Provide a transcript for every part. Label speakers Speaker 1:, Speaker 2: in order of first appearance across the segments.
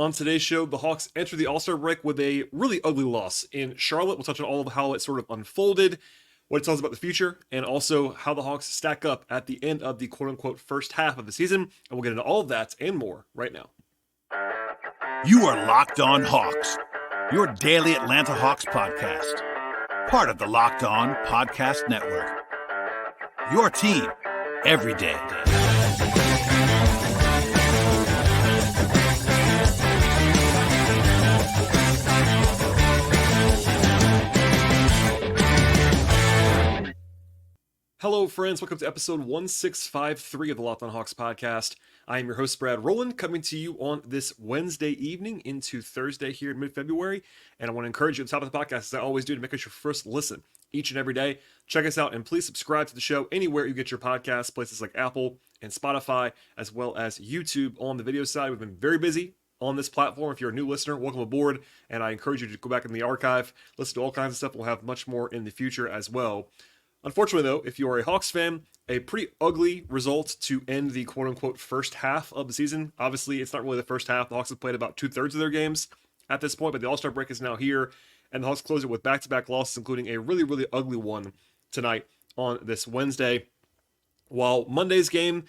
Speaker 1: On today's show, the Hawks enter the All-Star break with a really ugly loss in Charlotte. We'll touch on all of how it sort of unfolded, what it tells us about the future, and also how the Hawks stack up at the end of the quote-unquote first half of the season. And we'll get into all of that and more right now.
Speaker 2: You are Locked On Hawks, your daily Atlanta Hawks podcast. Part of the Locked On Podcast Network. Your team every day.
Speaker 1: Hello, friends. Welcome to episode 1653 of the Locked On Hawks podcast. I am your host, Brad Rowland, coming to you on this Wednesday evening into Thursday here in mid-February. And I want to encourage you at the top of the podcast, as I always do, to make us your first listen each and every day. Check us out and please subscribe to the show anywhere you get your podcasts, places like Apple and Spotify, as well as YouTube on the video side. We've been very busy on this platform. If you're a new listener, welcome aboard. And I encourage you to go back in the archive, listen to all kinds of stuff. We'll have much more in the future as well. Unfortunately, though, if you are a Hawks fan, a pretty ugly result to end the quote-unquote first half of the season. Obviously, it's not really the first half. The Hawks have played about two-thirds of their games at this point, but the All-Star break is now here, and the Hawks close it with back-to-back losses, including a really, really ugly one tonight on this Wednesday. While Monday's game,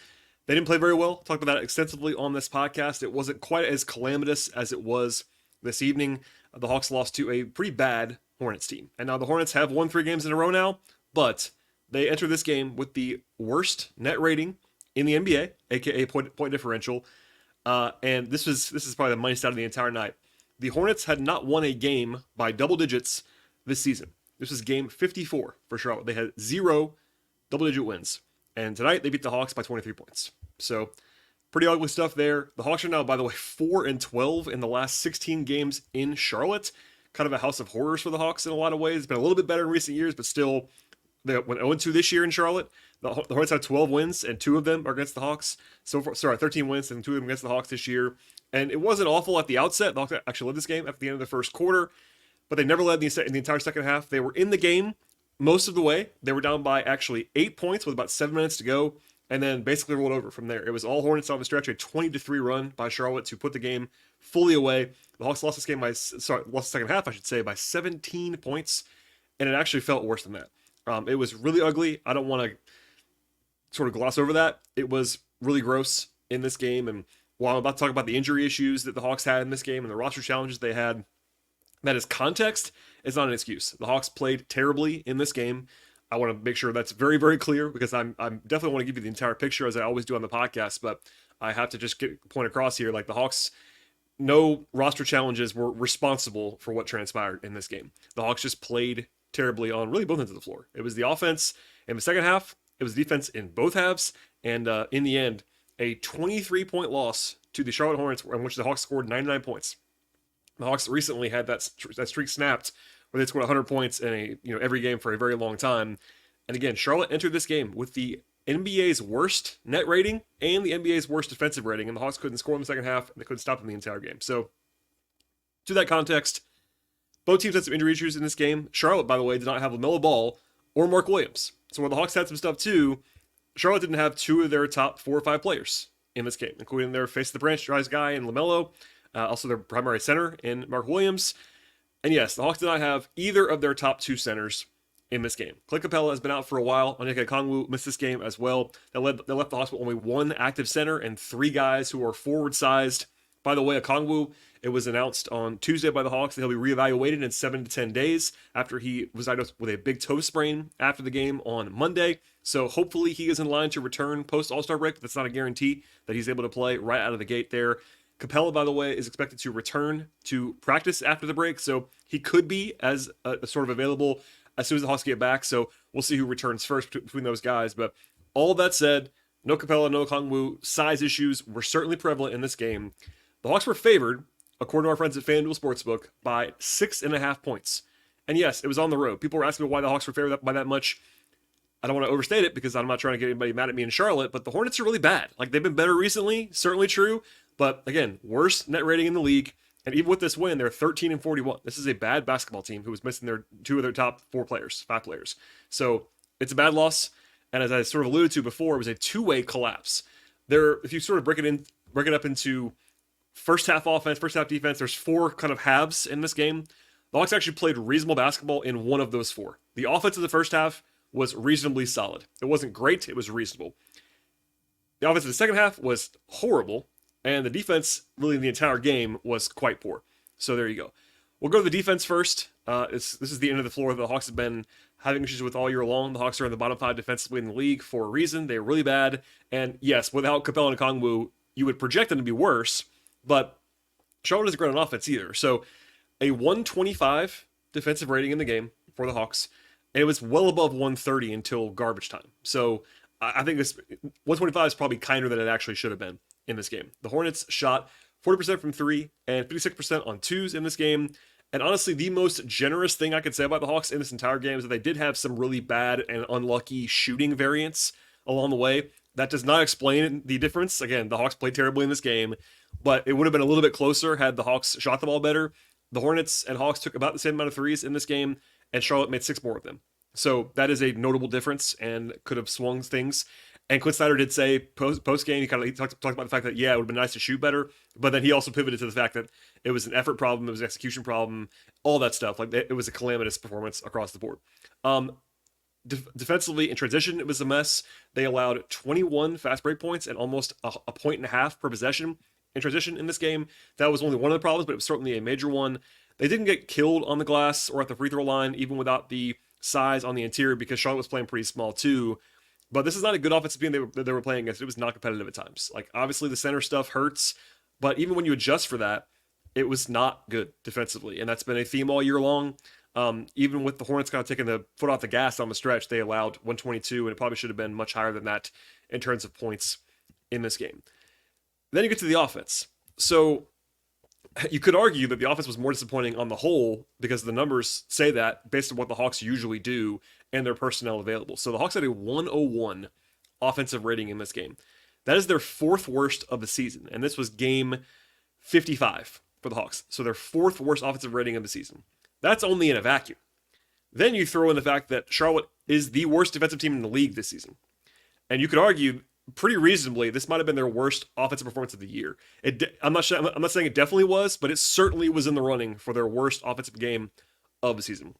Speaker 1: they didn't play very well. Talked about that extensively on this podcast. It wasn't quite as calamitous as it was this evening. The Hawks lost to a pretty bad Hornets team. And now the Hornets have won 3 games in a row now, but they enter this game with the worst net rating in the NBA, aka point differential. And this is probably the money stat of the entire night. The Hornets had not won a game by double digits this season. This was game 54 for Charlotte. They had 0 double-digit wins. And tonight they beat the Hawks by 23 points. So pretty ugly stuff there. The Hawks are now, by the way, 4-12 in the last 16 games in Charlotte. Kind of a house of horrors for the Hawks in a lot of ways. It's been a little bit better in recent years, but still, they went 0-2 this year in Charlotte. The Hornets have 12 wins, and 2 of them are against the Hawks. 13 wins, and 2 of them against the Hawks this year. And it wasn't awful at the outset. The Hawks actually led this game at the end of the first quarter, but they never led in the entire second half. They were in the game most of the way. They were down by actually 8 points with about 7 minutes to go, and then basically rolled over from there. It was all Hornets on the stretch, a 20-3 run by Charlotte to put the game fully away. The Hawks lost the second half, I should say, by 17 points, and it actually felt worse than that. It was really ugly. I don't want to sort of gloss over that. It was really gross in this game, and while I'm about to talk about the injury issues that the Hawks had in this game and the roster challenges they had, that is context. It's not an excuse. The Hawks played terribly in this game. I want to make sure that's very, very clear, because I'm definitely want to give you the entire picture, as I always do on the podcast, but I have to just get the point across here. Like, the Hawks, no roster challenges were responsible for what transpired in this game. The Hawks just played terribly on really both ends of the floor. It was the offense in the second half, it was defense in both halves, and in the end, a 23-point loss to the Charlotte Hornets, in which the Hawks scored 99 points. The Hawks recently had that streak snapped, where they scored 100 points in every game for a very long time. And again, Charlotte entered this game with the NBA's worst net rating and the NBA's worst defensive rating, and the Hawks couldn't score in the second half, and they couldn't stop them the entire game. So, to that context, both teams had some injury issues in this game. Charlotte, by the way, did not have LaMelo Ball or Mark Williams. So, where the Hawks had some stuff too, Charlotte didn't have 2 of their top 4 or 5 players in this game, including their face of the franchise guy in LaMelo, also their primary center in Mark Williams. And yes, the Hawks did not have either of their top 2 centers in this game. Clint Capella has been out for a while. Onyeka Okongwu missed this game as well. That left the Hawks with only 1 active center and 3 guys who are forward-sized. By the way, Okongwu, it was announced on Tuesday by the Hawks that he'll be reevaluated in 7 to 10 days after he was diagnosed with a big toe sprain after the game on Monday. So hopefully he is in line to return post-All-Star break. That's not a guarantee that he's able to play right out of the gate there. Capella, by the way, is expected to return to practice after the break, so he could be as a sort of available as soon as the Hawks get back. So we'll see who returns first between those guys. But all that said, no Capella, no Okongwu. Size issues were certainly prevalent in this game. The Hawks were favored, according to our friends at FanDuel Sportsbook, by 6.5 points. And yes, it was on the road. People were asking me why the Hawks were favored by that much. I don't want to overstate it, because I'm not trying to get anybody mad at me in Charlotte, but the Hornets are really bad. Like, they've been better recently, certainly true. But again, worst net rating in the league. And even with this win, they're 13-41. This is a bad basketball team who was missing their 2 of their top 5 players. So it's a bad loss. And as I sort of alluded to before, it was a two-way collapse. If you sort of break it up into first half offense, first half defense. There's 4 kind of halves in this game. The Hawks actually played reasonable basketball in one of those 4. The offense of the first half was reasonably solid. It wasn't great, it was reasonable. The offense of the second half was horrible, and the defense, really in the entire game, was quite poor. So there you go. We'll go to the defense first. This is the end of the floor that the Hawks have been having issues with all year long. The Hawks are in the bottom 5 defensively in the league for a reason. They're really bad. And yes, without Capella and Okongwu, you would project them to be worse, but Charlotte isn't great on offense either. So a 125 defensive rating in the game for the Hawks, and it was well above 130 until garbage time. So I think this 125 is probably kinder than it actually should have been in this game. The Hornets shot 40% from 3 and 56% on 2s in this game. And honestly, the most generous thing I could say about the Hawks in this entire game is that they did have some really bad and unlucky shooting variants along the way. That does not explain the difference. Again, the Hawks played terribly in this game, but it would have been a little bit closer had the Hawks shot the ball better. The Hornets and Hawks took about the same amount of threes in this game, and Charlotte made 6 more of them. So that is a notable difference and could have swung things. And Quinn Snyder did say post-game, he talked about the fact that, yeah, it would have been nice to shoot better, but then he also pivoted to the fact that it was an effort problem, it was an execution problem, all that stuff. Like, it was a calamitous performance across the board. Defensively, in transition, it was a mess. They allowed 21 fast break points and almost a point and a half per possession in transition in this game. That was only one of the problems, but it was certainly a major one. They didn't get killed on the glass or at the free throw line, even without the size on the interior, because Charlotte was playing pretty small too. But this is not a good offensive team they were playing against. It was not competitive at times. Like, obviously the center stuff hurts, but even when you adjust for that, it was not good defensively. And that's been a theme all year long. Even with the Hornets kind of taking the foot off the gas on the stretch, they allowed 122, and it probably should have been much higher than that in terms of points in this game. Then you get to the offense. So you could argue that the offense was more disappointing on the whole because the numbers say that based on what the Hawks usually do and their personnel available. So the Hawks had a 101 offensive rating in this game. That is their 4th worst of the season, and this was game 55 for the Hawks. So their 4th worst offensive rating of the season. That's only in a vacuum. Then you throw in the fact that Charlotte is the worst defensive team in the league this season. And you could argue pretty reasonably this might have been their worst offensive performance of the year. I'm not saying it definitely was, but it certainly was in the running for their worst offensive game of the season.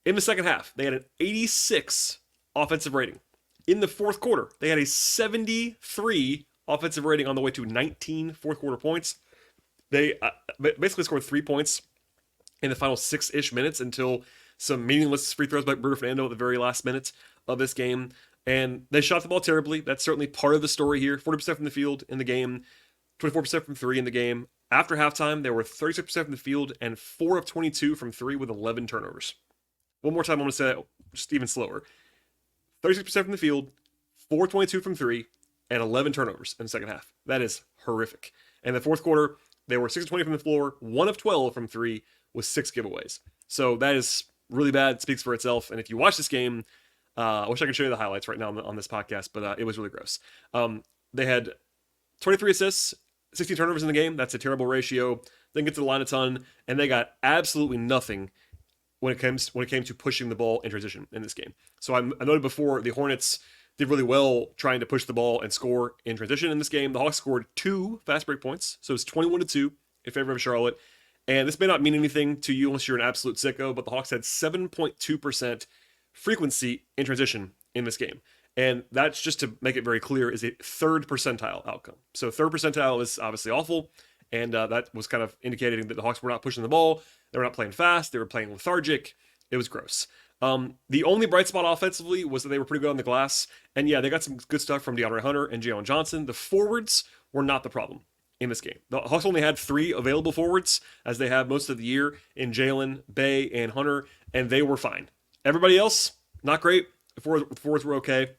Speaker 1: In the second half, they had an 86 offensive rating. In the fourth quarter, they had a 73 offensive rating on the way to 19 fourth quarter points. They basically scored 3 points in the final 6-ish minutes until some meaningless free throws by Bruno Fernando at the very last minute of this game. And they shot the ball terribly. That's certainly part of the story here. 40% from the field in the game, 24% from 3 in the game. After halftime, they were 36% from the field and 4 of 22 from 3 with 11 turnovers. One more time, I'm going to say that just even slower. 36% from the field, 4 of 22 from 3, and 11 turnovers in the second half. That is horrific. And the fourth quarter, they were 6 of 20 from the floor, 1 of 12 from 3 with 6 giveaways. So that is really bad. It speaks for itself. And if you watch this game, I wish I could show you the highlights right now on this podcast, but it was really gross. They had 23 assists, 16 turnovers in the game. That's a terrible ratio. Didn't get to the line a ton, and they got absolutely nothing when it came to pushing the ball in transition in this game. So I noted before the Hornets did really well trying to push the ball and score in transition in this game. The Hawks scored 2 fast break points, so it's 21-2 in favor of Charlotte. And this may not mean anything to you unless you're an absolute sicko, but the Hawks had 7.2% frequency in transition in this game. And that's, just to make it very clear, is a 3rd percentile outcome. So 3rd percentile is obviously awful, and that was kind of indicating that the Hawks were not pushing the ball. They were not playing fast. They were playing lethargic. It was gross. The only bright spot offensively was that they were pretty good on the glass. And yeah, they got some good stuff from DeAndre Hunter and Jalen Johnson. The forwards were not the problem in this game. The Hawks only had 3 available forwards, as they have most of the year, in Jalen, Bay, and Hunter, and they were fine. Everybody else, not great. The forwards were okay.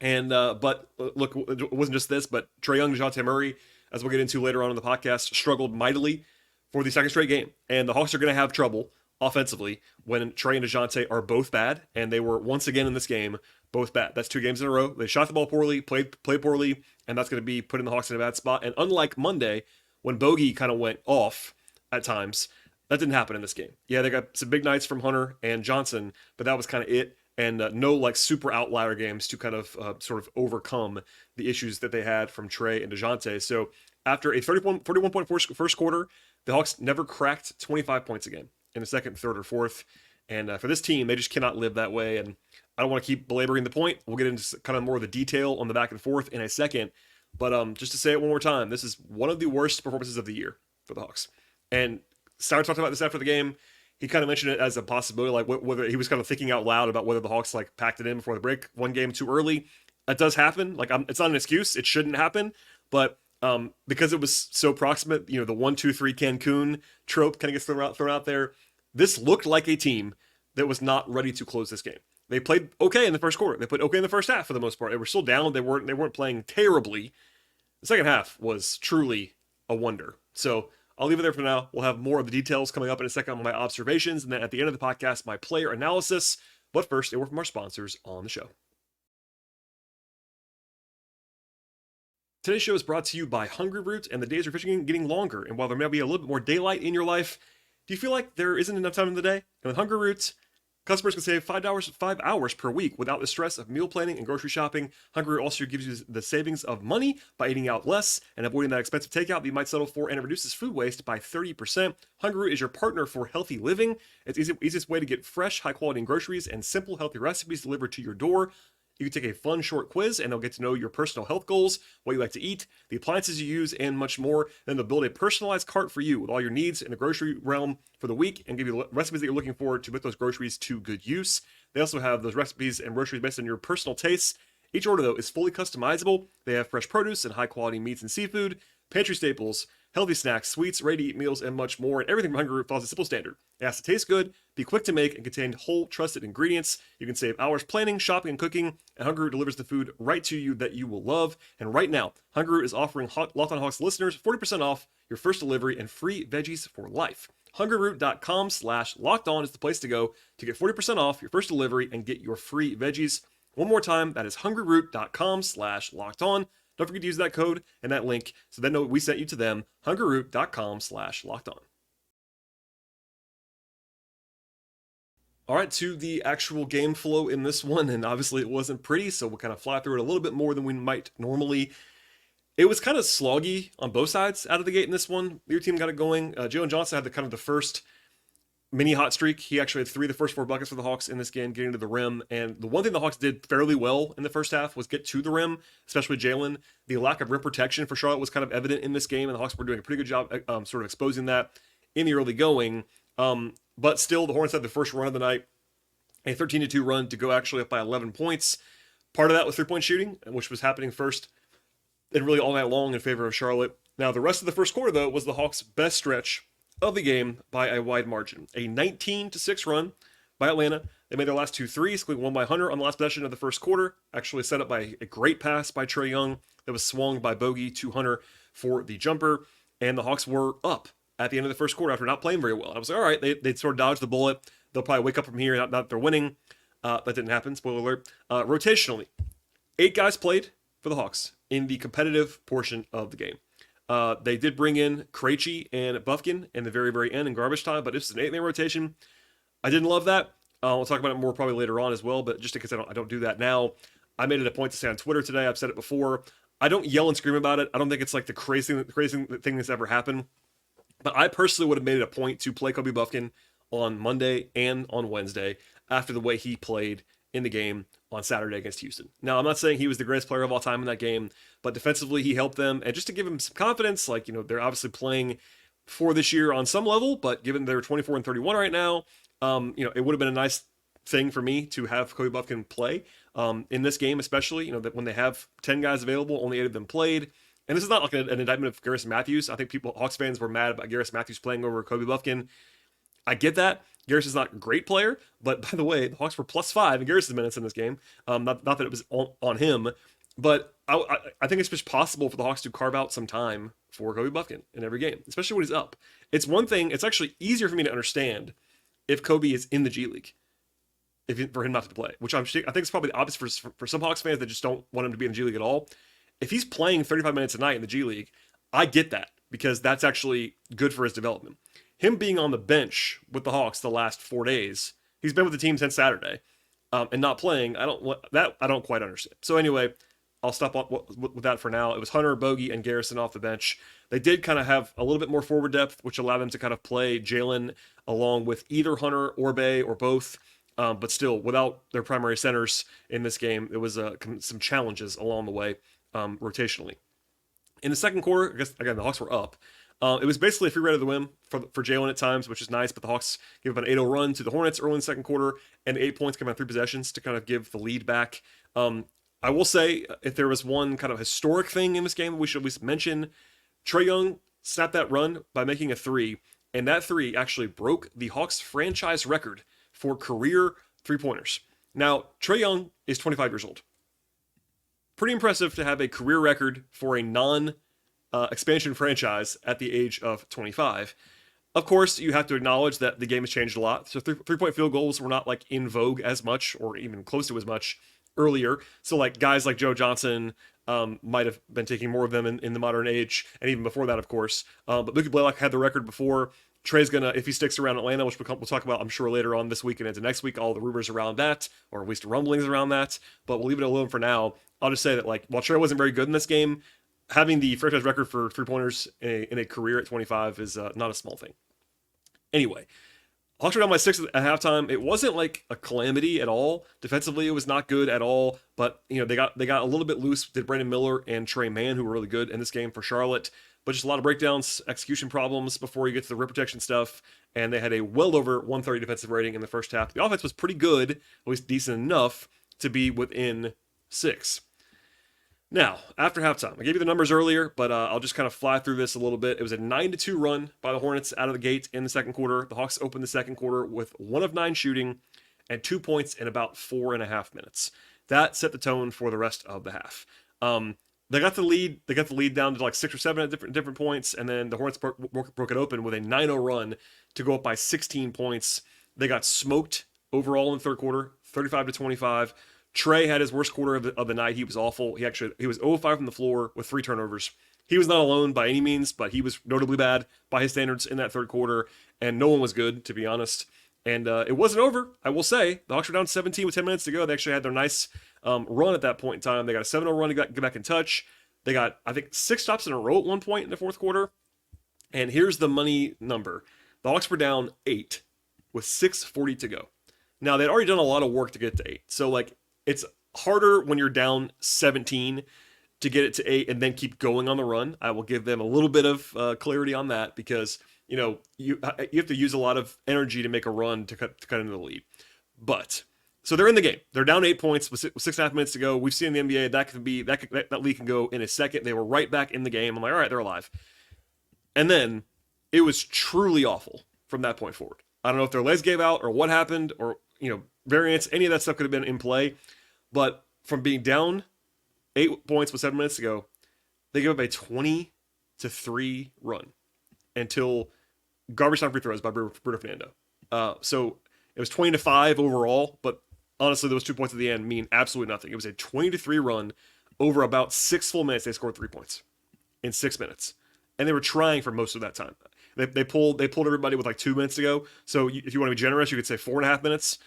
Speaker 1: And but look, it wasn't just this, but Trey Young and DeJounte Murray, as we'll get into later on in the podcast, struggled mightily for the second straight game. And the Hawks are going to have trouble offensively when Trey and DeJounte are both bad, and they were once again in this game both bad. That's 2 games in a row. They shot the ball poorly, played poorly, and that's going to be putting the Hawks in a bad spot. And unlike Monday, when Bogey kind of went off at times, that didn't happen in this game. Yeah, they got some big nights from Hunter and Johnson, but that was kind of it. And no like super outlier games to kind of sort of overcome the issues that they had from Trey and DeJounte. So After a 31 point first quarter, the Hawks never cracked 25 points again in the second, third, or fourth. And for this team, they just cannot live that way. And I don't want to keep belaboring the point. We'll get into kind of more of the detail on the back and forth in a second. But just to say it one more time, this is one of the worst performances of the year for the Hawks. And Steiner talked about this after the game. He kind of mentioned it as a possibility, like whether he was kind of thinking out loud about whether the Hawks like packed it in before the break, one game too early. That does happen. Like it's not an excuse. It shouldn't happen. But because it was so proximate, the 1-2-3 Cancun trope kind of gets thrown out there. This looked like a team that was not ready to close this game. They played okay in the first quarter. They played okay in the first half for the most part. They were still down. They weren't playing terribly. The second half was truly a wonder. So I'll leave it there for now. We'll have more of the details coming up in a second on my observations, and then at the end of the podcast, my player analysis. But first, a word from our sponsors on the show. Today's show is brought to you by Hungry Root, and the days are getting longer. And while there may be a little bit more daylight in your life, do you feel like there isn't enough time in the day? And with Hungry Root, customers can save 5 hours per week without the stress of meal planning and grocery shopping. Hungry Root also gives you the savings of money by eating out less and avoiding that expensive takeout that you might settle for, and it reduces food waste by 30%. Hungry Root is your partner for healthy living. It's the easiest way to get fresh, high-quality groceries and simple, healthy recipes delivered to your door. You can take a fun, short quiz, and they'll get to know your personal health goals, what you like to eat, the appliances you use, and much more. Then they'll build a personalized cart for you with all your needs in the grocery realm for the week and give you recipes that you're looking for to put those groceries to good use. They also have those recipes and groceries based on your personal tastes. Each order, though, is fully customizable. They have fresh produce and high-quality meats and seafood, pantry staples, healthy snacks, sweets, ready-to-eat meals, and much more. And everything from Hungry Root follows a simple standard. It has to taste good, be quick to make, and contain whole, trusted ingredients. You can save hours planning, shopping, and cooking, and Hungry Root delivers the food right to you that you will love. And right now, Hungry Root is offering Locked On Hawks listeners 40% off your first delivery and free veggies for life. HungryRoot.com/lockedon is the place to go to get 40% off your first delivery and get your free veggies. One more time, that is HungryRoot.com/lockedon. Don't forget to use that code and that link so they know we sent you to them. HungryRoot.com/lockedon. All right, to the actual game flow in this one, and obviously it wasn't pretty, so we'll kind of fly through it a little bit more than we might normally. It was kind of sloggy on both sides out of the gate in this one. Your team got it going. Jalen Johnson had the first mini hot streak. He actually had 3 of the first 4 buckets for the Hawks in this game, getting to the rim. And the one thing the Hawks did fairly well in the first half was get to the rim, especially Jalen. The lack of rim protection for Charlotte was kind of evident in this game, and the Hawks were doing a pretty good job sort of exposing that in the early going. But still, the Hornets had the first run of the night, a 13-2 run to go actually up by 11 points. Part of that was three-point shooting, which was happening first and really all night long in favor of Charlotte. Now, the rest of the first quarter, though, was the Hawks' best stretch of the game by a wide margin. A 19-6 run by Atlanta. They made their last 2 threes, including one by Hunter on the last possession of the first quarter, actually set up by a great pass by Trey Young that was swung by Bogey to Hunter for the jumper. And the Hawks were up at the end of the first quarter after not playing very well. And I was like, all right, they sort of dodged the bullet. They'll probably wake up from here, not that they're winning. That didn't happen, spoiler alert. Rotationally, 8 guys played for the Hawks in the competitive portion of the game. They did bring in Krejci and Bufkin in the very, very end in garbage time, but it's an 8-man rotation. I didn't love that. We'll talk about it more probably later on as well, but just because I don't do that now, I made it a point to say on Twitter today, I've said it before, I don't yell and scream about it. I don't think it's like the crazy thing that's ever happened. But I personally would have made it a point to play Kobe Bufkin on Monday and on Wednesday after the way he played in the game on Saturday against Houston. Now, I'm not saying he was the greatest player of all time in that game, but defensively he helped them. And just to give him some confidence, they're obviously playing for this year on some level, but given they're 24-31 right now, it would have been a nice thing for me to have Kobe Bufkin play in this game, especially, that when they have 10 guys available, only 8 of them played. And this is not like an indictment of Garrison Matthews. I think Hawks fans were mad about Garrison Matthews playing over Kobe Bufkin. I get that. Garrison's not a great player, but by the way, the Hawks were +5 in Garrison's minutes in this game. Not that it was on him, but I think it's just possible for the Hawks to carve out some time for Kobe Bufkin in every game, especially when he's up. It's one thing, it's actually easier for me to understand if Kobe is in the G League, for him not to play, which I think is probably the opposite for some Hawks fans that just don't want him to be in the G League at all. If he's playing 35 minutes a night in the G League, I get that because that's actually good for his development. Him being on the bench with the Hawks the last 4 days, he's been with the team since Saturday, and not playing, I don't quite understand. So anyway, I'll stop with that for now. It was Hunter, Bogey, and Garrison off the bench. They did kind of have a little bit more forward depth, which allowed them to kind of play Jalen along with either Hunter or Bay or both. But still, without their primary centers in this game, it was some challenges along the way rotationally. In the second quarter, I guess, again, the Hawks were up. It was basically a free ride of the whim for Jalen at times, which is nice, but the Hawks gave up an 8-0 run to the Hornets early in the second quarter, and 8 points came on 3 possessions to kind of give the lead back. I will say, if there was one kind of historic thing in this game we should at least mention, Trey Young snapped that run by making a 3, and that 3 actually broke the Hawks franchise record for career three-pointers. Now, Trey Young is 25 years old. Pretty impressive to have a career record for a non-expansion franchise at the age of 25. Of course, you have to acknowledge that the game has changed a lot. So three-point field goals were not like in vogue as much or even close to as much earlier. So like guys like Joe Johnson might have been taking more of them in the modern age, and even before that, of course. But Luka Blaylock had the record before. Trey's gonna, if he sticks around Atlanta, which we'll talk about, I'm sure, later on this week and into next week, all the rumors around that, or at least rumblings around that. But we'll leave it alone for now. I'll just say that, like, while Trey wasn't very good in this game, having the franchise record for three-pointers in a career at 25 is not a small thing. Anyway, Hawks were down by 6 at halftime. It wasn't like a calamity at all. Defensively, it was not good at all. But they got a little bit loose. Did Brandon Miller and Trey Mann, who were really good in this game for Charlotte. But just a lot of breakdowns, execution problems before you get to the rim protection stuff. And they had a well over 130 defensive rating in the first half. The offense was pretty good, at least decent enough to be within 6. Now, after halftime, I gave you the numbers earlier, but I'll just kind of fly through this a little bit. It was a 9-2 run by the Hornets out of the gate in the second quarter. The Hawks opened the second quarter with 1 of 9 shooting and 2 points in about 4.5 minutes. That set the tone for the rest of the half. They got the lead. They got the lead down to like 6 or 7 at different points, and then the Hornets broke it open with a 9-0 run to go up by 16 points. They got smoked overall in the third quarter, 35-25. Trey had his worst quarter of the night. He was awful. He was 0-5 from the floor with 3 turnovers. He was not alone by any means, but he was notably bad by his standards in that third quarter, and no one was good, to be honest. And it wasn't over, I will say. The Hawks were down 17 with 10 minutes to go. They actually had their nice run at that point in time. They got a 7-0 run to get back in touch. They got, I think, 6 stops in a row at one point in the fourth quarter. And here's the money number. The Hawks were down 8 with 6:40 to go. Now, they'd already done a lot of work to get to 8. So, like, it's harder when you're down 17 to get it to 8 and then keep going on the run. I will give them a little bit of clarity on that because, you have to use a lot of energy to make a run to cut into the lead. But so they're in the game. They're down 8 points with 6.5 minutes to go. We've seen in the NBA that lead can go in a second. They were right back in the game. I'm like, all right, they're alive. And then it was truly awful from that point forward. I don't know if their legs gave out or what happened or variance. Any of that stuff could have been in play. But from being down 8 points with 7 minutes to go, they gave up a 20-3 run until garbage time free throws by Bruno Fernando. So it was 20-5 overall, but honestly, those 2 points at the end mean absolutely nothing. It was a 20-3 run over about 6 full minutes. They scored 3 points in 6 minutes, and they were trying for most of that time. They pulled everybody with like 2 minutes to go. So if you want to be generous, you could say 4.5 minutes,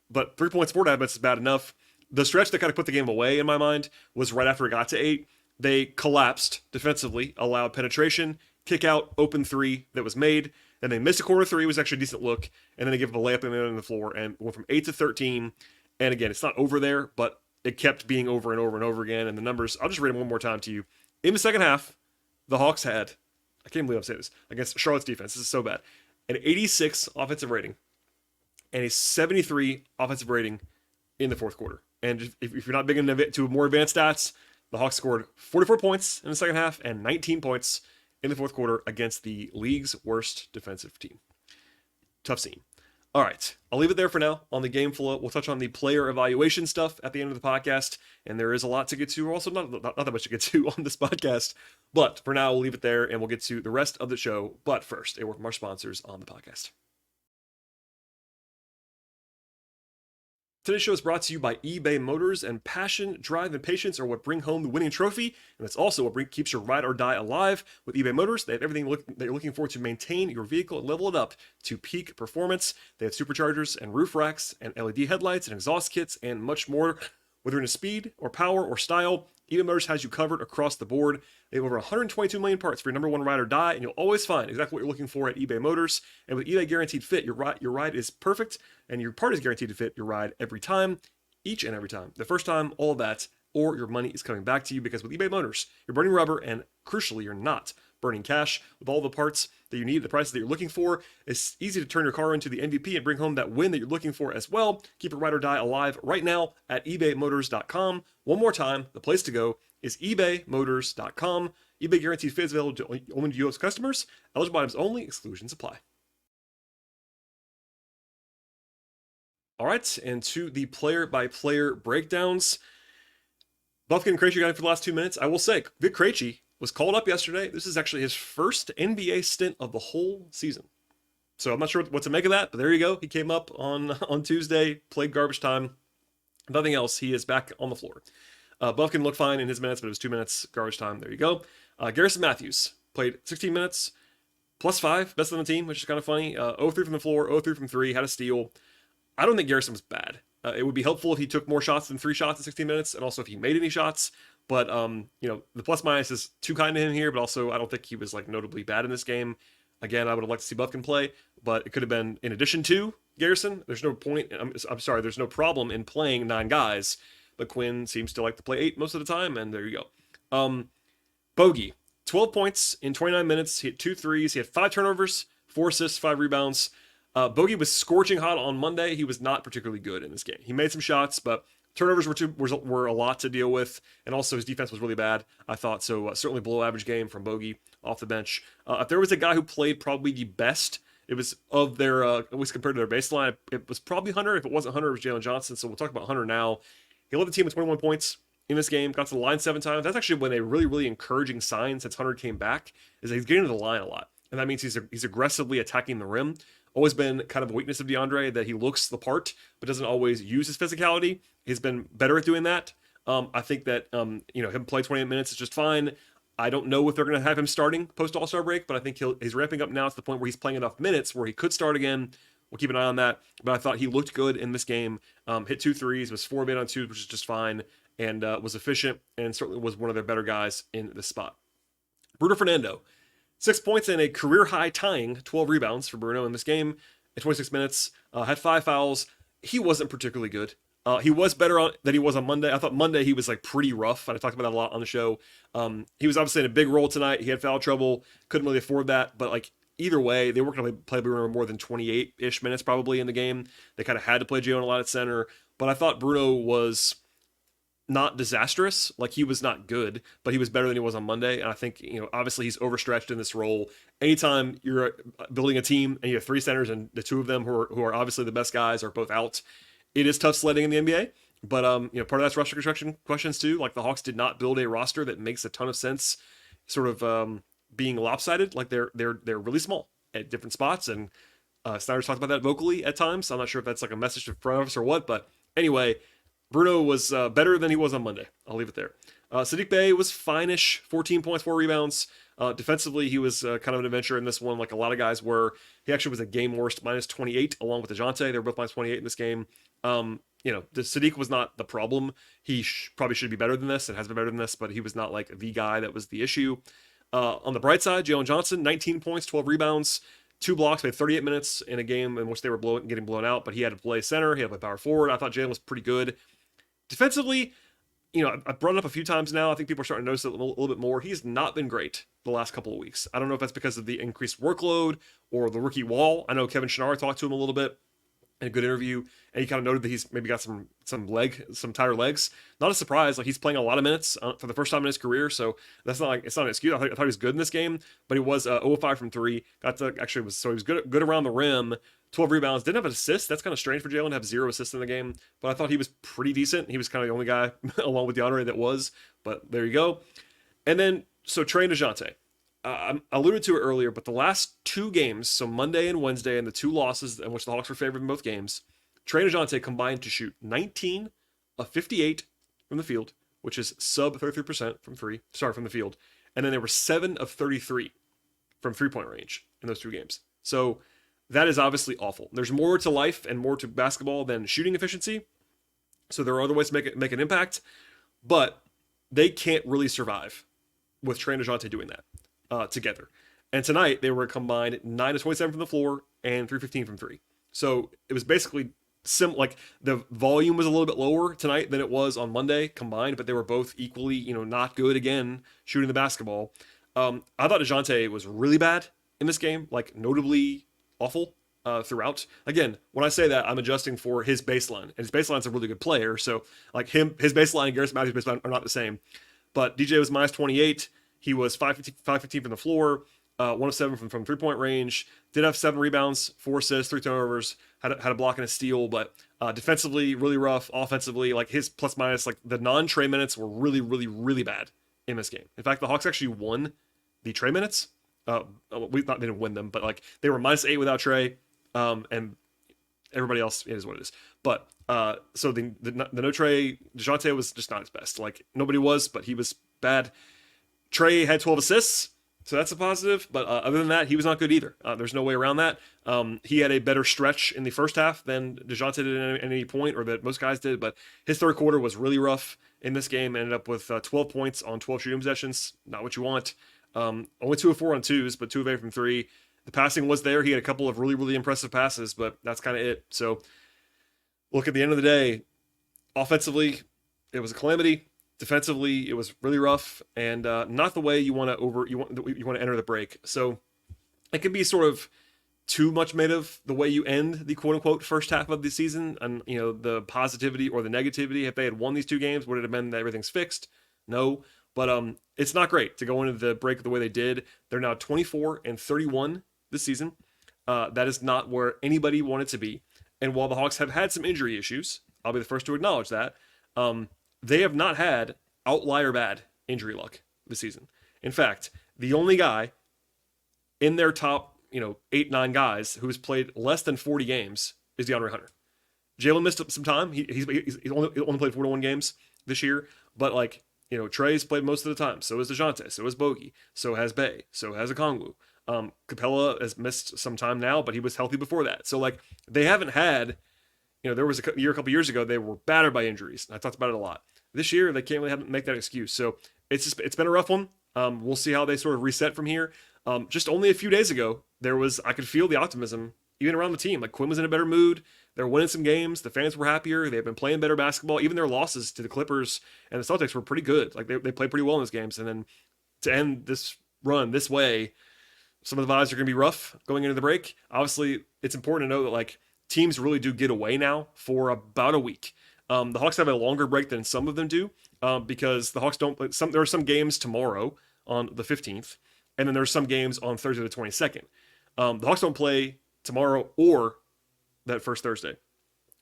Speaker 1: but 3 points, 4.5 minutes is bad enough. The stretch that kind of put the game away in my mind was right after it got to 8. They collapsed defensively, allowed penetration, kick out, open 3 that was made. Then they missed a corner 3, was actually a decent look, and then they gave up a layup on the floor and went from 8 to 13. And again, it's not over there, but it kept being over and over and over again. And the numbers, I'll just read them one more time to you. In the second half, the Hawks had, I can't believe I'm saying this, against Charlotte's defense, this is so bad, an 86 offensive rating and a 73 offensive rating in the fourth quarter. And if you're not big into more advanced stats, the Hawks scored 44 points in the second half and 19 points in the fourth quarter against the league's worst defensive team. Tough scene. All right, I'll leave it there for now on the game flow. We'll touch on the player evaluation stuff at the end of the podcast, and there is a lot to get to. Also, not that much to get to on this podcast, but for now, we'll leave it there, and we'll get to the rest of the show. But first, a word from our sponsors on the podcast. Today's show is brought to you by eBay Motors, and passion, drive, and patience are what bring home the winning trophy, and it's also what keeps your ride or die alive. With eBay Motors, they have everything that you're looking for to maintain your vehicle and level it up to peak performance. They have superchargers and roof racks and LED headlights and exhaust kits and much more. Whether in a speed or power or style, eBay Motors has you covered across the board. They have over 122 million parts for your number one ride or die, and you'll always find exactly what you're looking for at eBay Motors. And with eBay Guaranteed Fit, your ride is perfect, and your part is guaranteed to fit your ride every time, each and every time. The first time, all of that, or your money is coming back to you, because with eBay Motors, you're burning rubber, and crucially, you're not burning cash. With all the parts that you need, the prices that you're looking for, it's easy to turn your car into the MVP and bring home that win that you're looking for as well. Keep your ride or die alive right now at ebaymotors.com. One more time, the place to go is ebaymotors.com. eBay Guaranteed Fit is available only to U.S. customers. Eligible items only. Exclusions apply. All right, and to the player-by-player breakdowns. Buffkin and Krejci got it for the last 2 minutes. I will say, Vic Krejci was called up yesterday. This is actually his first NBA stint of the whole season. So I'm not sure what to make of that, but there you go. He came up on Tuesday, played garbage time. Nothing else. He is back on the floor. Buffkin looked fine in his minutes, but it was 2 minutes garbage time. There you go. Garrison Matthews played 16 minutes, +5, best on the team, which is kind of funny. 0-3 from the floor, 0-3 from 3, had a steal. I don't think Garrison was bad. It would be helpful if he took more shots than 3 shots in 16 minutes, and also if he made any shots. But, the plus-minus is too kind to him here, but also I don't think he was, notably bad in this game. Again, I would have liked to see Buffkin play, but it could have been in addition to Garrison. There's no point, I'm sorry, there's no problem in playing 9 guys, but Quinn seems to like to play 8 most of the time, and there you go. Bogey, 12 points in 29 minutes. He had 2 threes. He had 5 turnovers, 4 assists, 5 rebounds. Bogey was scorching hot on Monday. He was not particularly good in this game. He made some shots, but turnovers were a lot to deal with, and also his defense was really bad, I thought. So certainly below average game from Bogey off the bench. If there was a guy who played probably the best, it was of their, at least compared to their baseline, it was probably Hunter. If it wasn't Hunter, it was Jalen Johnson. So we'll talk about Hunter now. He led the team with 21 points in this game, got to the line 7 times. That's actually been a really, really encouraging sign since Hunter came back, is that he's getting to the line a lot. And that means he's aggressively attacking the rim. Always been kind of a weakness of DeAndre, that he looks the part, but doesn't always use his physicality. He's been better at doing that. I think that, him play 28 minutes is just fine. I don't know if they're going to have him starting post All-Star break, but I think he's ramping up now to the point where he's playing enough minutes where he could start again. We'll keep an eye on that. But I thought he looked good in this game. Hit 2 threes, was 4 of 8 on 2, which is just fine, and was efficient, and certainly was one of their better guys in this spot. Bruno Fernando, 6 points and a career-high tying 12 rebounds for Bruno in this game in 26 minutes. Had 5 fouls. He wasn't particularly good. He was better than he was on Monday. I thought Monday he was pretty rough, and I talked about that a lot on the show. He was obviously in a big role tonight. He had foul trouble. Couldn't really afford that, but either way, they weren't going to play Bruno more than 28-ish minutes probably in the game. They kind of had to play Jalen a lot at center, but I thought Bruno was not disastrous. He was not good, but he was better than he was on Monday. And I think, obviously he's overstretched in this role. Anytime you're building a team and you have 3 centers and the 2 of them who are obviously the best guys are both out, it is tough sledding in the NBA. But, part of that's roster construction questions too. The Hawks did not build a roster that makes a ton of sense, sort of being lopsided. They're really small at different spots. And Snyder's talked about that vocally at times. I'm not sure if that's a message to front office or what, but anyway, Bruno was better than he was on Monday. I'll leave it there. Saddiq Bey was fine-ish, 14 points, 4 rebounds. Defensively, he was kind of an adventure in this one, like a lot of guys were. He actually was a game worst, -28, along with DeJounte. They were both -28 in this game. The Saddiq was not the problem. He probably should be better than this and has been better than this, but he was not the guy that was the issue. On the bright side, Jalen Johnson, 19 points, 12 rebounds, 2 blocks, played 38 minutes in a game in which they were getting blown out, but he had to play center. He had to play power forward. I thought Jalen was pretty good. Defensively, I've brought it up a few times now. I think people are starting to notice it a little bit more. He's not been great the last couple of weeks. I don't know if that's because of the increased workload or the rookie wall. I know Kevin Schnarr talked to him a little bit in a good interview, and he kind of noted that he's maybe got some tighter legs. Not a surprise. He's playing a lot of minutes for the first time in his career, so that's not it's not an excuse. I thought he was good in this game, but he was 0-5 from 3. He was good around the rim. 12 rebounds, didn't have an assist. That's kind of strange for Jalen to have 0 assists in the game, but I thought he was pretty decent. He was kind of the only guy, along with DeAndre, that was, but there you go. And then, so Trey and DeJounte. I alluded to it earlier, but the last 2 games, so Monday and Wednesday, and the 2 losses in which the Hawks were favored in both games, Trey and DeJounte combined to shoot 19 of 58 from the field, which is sub 33% from the field. And then they were 7 of 33 from 3-point range in those 2 games. So that is obviously awful. There's more to life and more to basketball than shooting efficiency. So there are other ways to make an impact. But they can't really survive with Trey and DeJounte doing that together. And tonight they were combined 9 of 27 from the floor and 3-15 from three. So it was basically like the volume was a little bit lower tonight than it was on Monday combined, but they were both equally, not good again shooting the basketball. I thought DeJounte was really bad in this game, like notably awful throughout. Again, when I say that, I'm adjusting for his baseline, and his baseline's a really good player. So like his baseline and Garrett Matthews' baseline are not the same. But DJ was minus 28. He was 5-15 from the floor, 1 of 7 from 3-point range. Did have 7 rebounds, 4 assists, 3 turnovers. Had a block and a steal, but defensively really rough. Offensively, like his plus minus, like the non-Trey minutes were really, really, really bad in this game. In fact, the Hawks actually won the Trey minutes. We thought they didn't win them, but like they were -8 without Trey, and everybody else is what it is. But so the no Trey, DeJounte was just not his best. Like nobody was, but he was bad. Trey had 12 assists, so that's a positive. But other than that, he was not good either. There's no way around that. He had a better stretch in the first half than DeJounte did at any point, or that most guys did. But his third quarter was really rough in this game. Ended up with 12 points on 12 shooting possessions. Not what you want. Only 2 of 4 on twos, but 2 of 8 from 3. The passing was there. He had a couple of really, really impressive passes, but that's kind of it. So look, at the end of the day, offensively, it was a calamity. Defensively, it was really rough, and not the way you want to enter the break. So it can be sort of too much made of the way you end the quote unquote first half of the season, and the positivity or the negativity. If they had won these 2 games, would it have been that everything's fixed? No, but it's not great to go into the break the way they did. They're now 24-31 this season. That is not where anybody wanted to be. And while the Hawks have had some injury issues, I'll be the first to acknowledge that. They have not had outlier bad injury luck this season. In fact, the only guy in their top, 8-9 guys who has played less than 40 games is DeAndre Hunter. Jalen missed some time. He's only played 41 games this year, but Trey's played most of the time. So has DeJounte. So has Bogey. So has Bey. So has Okongwu. Capella has missed some time now, but he was healthy before that. So they haven't had, there was a couple years ago, they were battered by injuries. I talked about it a lot. This year, they can't really make that excuse. So it's been a rough one. We'll see how they sort of reset from here. Just only a few days ago, I could feel the optimism even around the team. Like Quinn was in a better mood. They're winning some games. The fans were happier. They've been playing better basketball. Even their losses to the Clippers and the Celtics were pretty good. Like they played pretty well in those games. And then to end this run this way, some of the vibes are going to be rough going into the break. Obviously, it's important to know that teams really do get away now for about a week. The Hawks have a longer break than some of them do because the Hawks don't play. There are some games tomorrow on the 15th, and then there's some games on Thursday the 22nd. The Hawks don't play tomorrow or that first Thursday.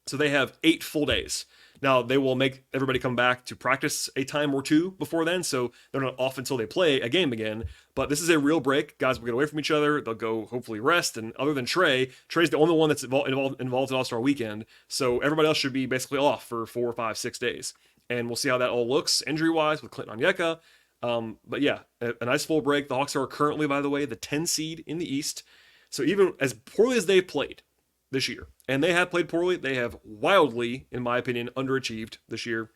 Speaker 1: So they have 8 full days. Now, they will make everybody come back to practice a time or 2 before then, so they're not off until they play a game again. But this is a real break. Guys will get away from each other. They'll go hopefully rest. And other than Trey's the only one that's involved in All-Star Weekend. So everybody else should be basically off for 4, 5, 6 days. And we'll see how that all looks injury-wise with Clinton Onyeka. But yeah, a nice full break. The Hawks are currently, by the way, the 10 seed in the East. So even as poorly as they've played this year, and they have played poorly, they have wildly, in my opinion, underachieved this year.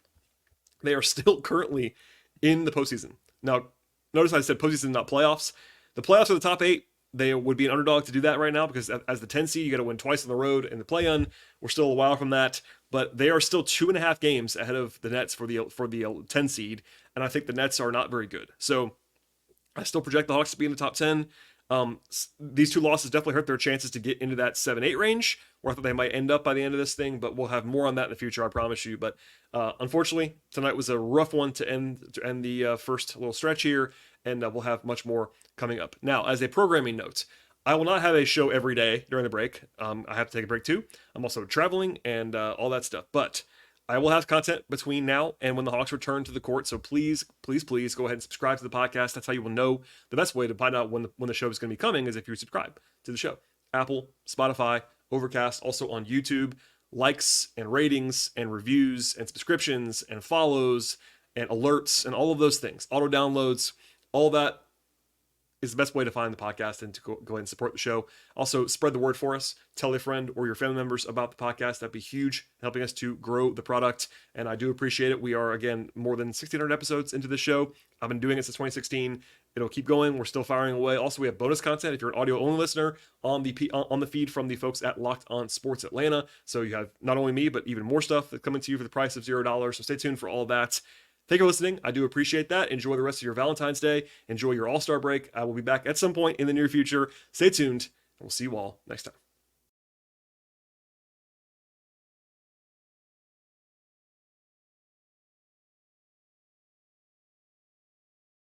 Speaker 1: They are still currently in the postseason. Now, notice I said postseason, not playoffs. The playoffs are the top 8. They would be an underdog to do that right now because as the 10 seed, you got to win twice on the road in the play-in. We're still a while from that, but they are still 2.5 games ahead of the Nets for the 10 seed, and I think the Nets are not very good. So I still project the Hawks to be in the top 10. These 2 losses definitely hurt their chances to get into that 7-8 range, where I thought they might end up by the end of this thing, but we'll have more on that in the future, I promise you. But unfortunately, tonight was a rough one to end the first little stretch here, and we'll have much more coming up. Now, as a programming note, I will not have a show every day during the break. I have to take a break too. I'm also traveling and all that stuff, but I will have content between now and when the Hawks return to the court. So please, please, please go ahead and subscribe to the podcast. That's how you will know. The best way to find out when the show is going to be coming is if you subscribe to the show. Apple, Spotify, Overcast, also on YouTube. Likes and ratings and reviews and subscriptions and follows and alerts and all of those things. Auto downloads, all that is the best way to find the podcast and to go ahead and support the show. Also, spread the word for us. Tell a friend or your family members about the podcast. That'd be huge, helping us to grow the product. And I do appreciate it. We are, again, more than 1,600 episodes into the show. I've been doing it since 2016. It'll keep going. We're still firing away. Also, we have bonus content if you're an audio-only listener on the feed from the folks at Locked On Sports Atlanta. So you have not only me, but even more stuff that's coming to you for the price of $0. So stay tuned for all of that. Thank you for listening. I do appreciate that. Enjoy the rest of your Valentine's Day. Enjoy your All-Star break. I will be back at some point in the near future. Stay tuned, and we'll see you all next time.